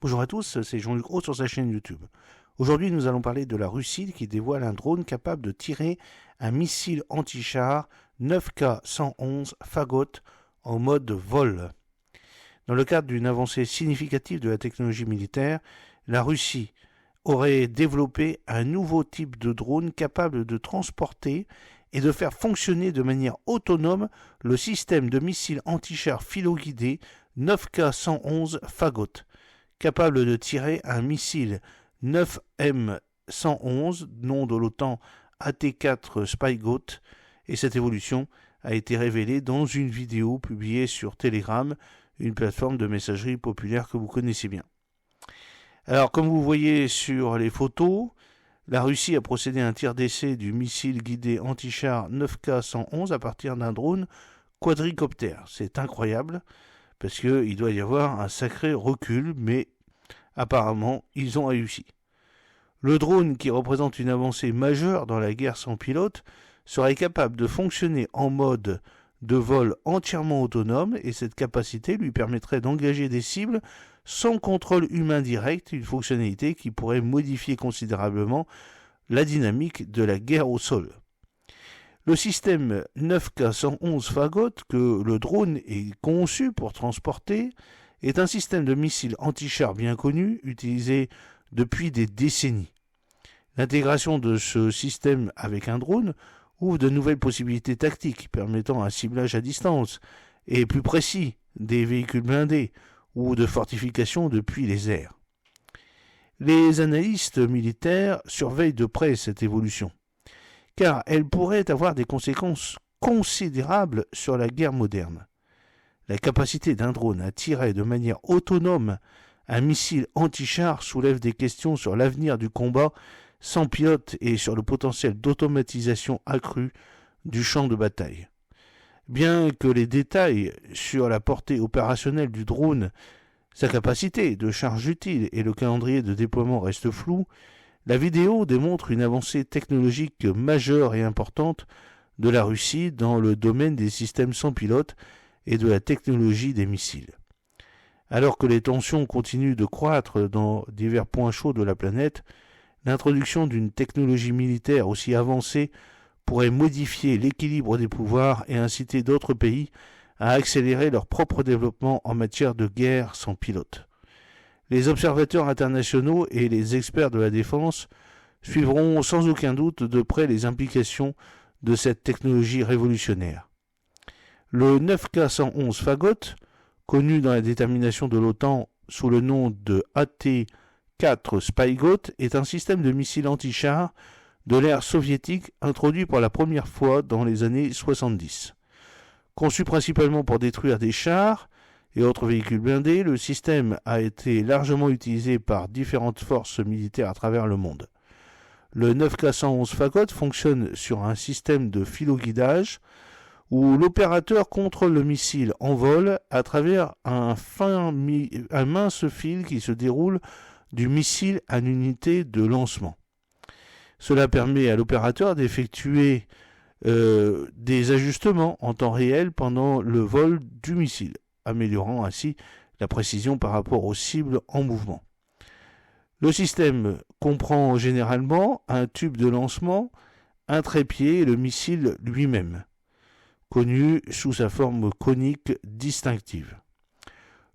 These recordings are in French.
Bonjour à tous, c'est Jean-Luc Roux sur sa chaîne YouTube. Aujourd'hui, nous allons parler de la Russie qui dévoile un drone capable de tirer un missile anti-char 9K111 Fagot en mode vol. Dans le cadre d'une avancée significative de la technologie militaire, la Russie aurait développé un nouveau type de drone capable de transporter et de faire fonctionner de manière autonome le système de missiles anti-char filoguidés 9K111 Fagot, capable de tirer un missile 9M111, nom de l'OTAN AT4 Spygot, et cette évolution a été révélée dans une vidéo publiée sur Telegram, une plateforme de messagerie populaire que vous connaissez bien. Alors, comme vous voyez sur les photos, la Russie a procédé à un tir d'essai du missile guidé anti-char 9K111 à partir d'un drone quadricoptère. C'est incroyable, parce qu'il doit y avoir un sacré recul, mais apparemment, ils ont réussi. Le drone, qui représente une avancée majeure dans la guerre sans pilote, serait capable de fonctionner en mode de vol entièrement autonome, et cette capacité lui permettrait d'engager des cibles sans contrôle humain direct, une fonctionnalité qui pourrait modifier considérablement la dynamique de la guerre au sol. Le système 9K111 Fagot, que le drone est conçu pour transporter, est un système de missiles anti-char bien connu, utilisé depuis des décennies. L'intégration de ce système avec un drone ouvre de nouvelles possibilités tactiques permettant un ciblage à distance et plus précis des véhicules blindés ou de fortification depuis les airs. Les analystes militaires surveillent de près cette évolution, car elle pourrait avoir des conséquences considérables sur la guerre moderne. La capacité d'un drone à tirer de manière autonome un missile anti-char soulève des questions sur l'avenir du combat sans pilote et sur le potentiel d'automatisation accrue du champ de bataille. Bien que les détails sur la portée opérationnelle du drone, sa capacité de charge utile et le calendrier de déploiement restent flous, la vidéo démontre une avancée technologique majeure et importante de la Russie dans le domaine des systèmes sans pilote et de la technologie des missiles. Alors que les tensions continuent de croître dans divers points chauds de la planète, l'introduction d'une technologie militaire aussi avancée pourrait modifier l'équilibre des pouvoirs et inciter d'autres pays à accélérer leur propre développement en matière de guerre sans pilote. Les observateurs internationaux et les experts de la défense suivront sans aucun doute de près les implications de cette technologie révolutionnaire. Le 9K111 Fagot, connu dans la détermination de l'OTAN sous le nom de AT4 Spygot, est un système de missiles anti-chars de l'ère soviétique introduit pour la première fois dans les années 70. Conçu principalement pour détruire des chars et autres véhicules blindés, le système a été largement utilisé par différentes forces militaires à travers le monde. Le 9K111 Fagot fonctionne sur un système de filoguidage où l'opérateur contrôle le missile en vol à travers un mince fil qui se déroule du missile à l'unité de lancement. Cela permet à l'opérateur d'effectuer des ajustements en temps réel pendant le vol du missile, améliorant ainsi la précision par rapport aux cibles en mouvement. Le système comprend généralement un tube de lancement, un trépied et le missile lui-même, connu sous sa forme conique distinctive.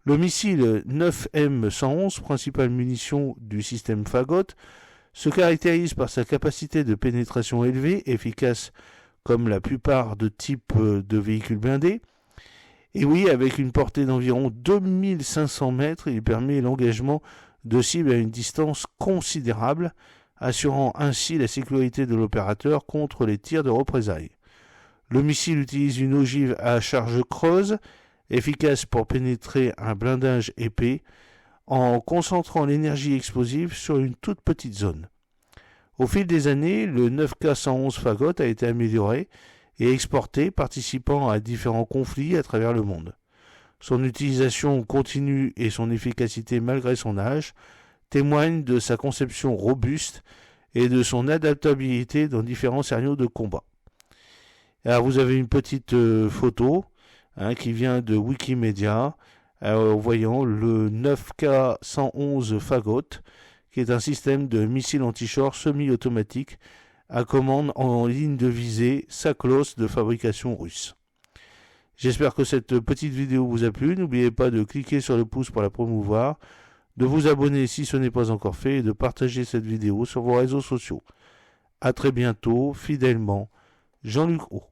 Le missile 9M111, principale munition du système Fagot, se caractérise par sa capacité de pénétration élevée, efficace comme la plupart de types de véhicules blindés. Et oui, avec une portée d'environ 2500 mètres, il permet l'engagement de cibles à une distance considérable, assurant ainsi la sécurité de l'opérateur contre les tirs de représailles. Le missile utilise une ogive à charge creuse, efficace pour pénétrer un blindage épais, en concentrant l'énergie explosive sur une toute petite zone. Au fil des années, le 9K111 Fagot a été amélioré et exporté, participant à différents conflits à travers le monde. Son utilisation continue et son efficacité malgré son âge témoignent de sa conception robuste et de son adaptabilité dans différents scénarios de combat. Alors vous avez une petite photo qui vient de Wikimedia en voyant le 9K111 Fagot, qui est un système de missile anti-char semi-automatique à commande en ligne de visée SACLOS de fabrication russe. J'espère que cette petite vidéo vous a plu. N'oubliez pas de cliquer sur le pouce pour la promouvoir, de vous abonner si ce n'est pas encore fait et de partager cette vidéo sur vos réseaux sociaux. A très bientôt, fidèlement, Jean-Luc Roux.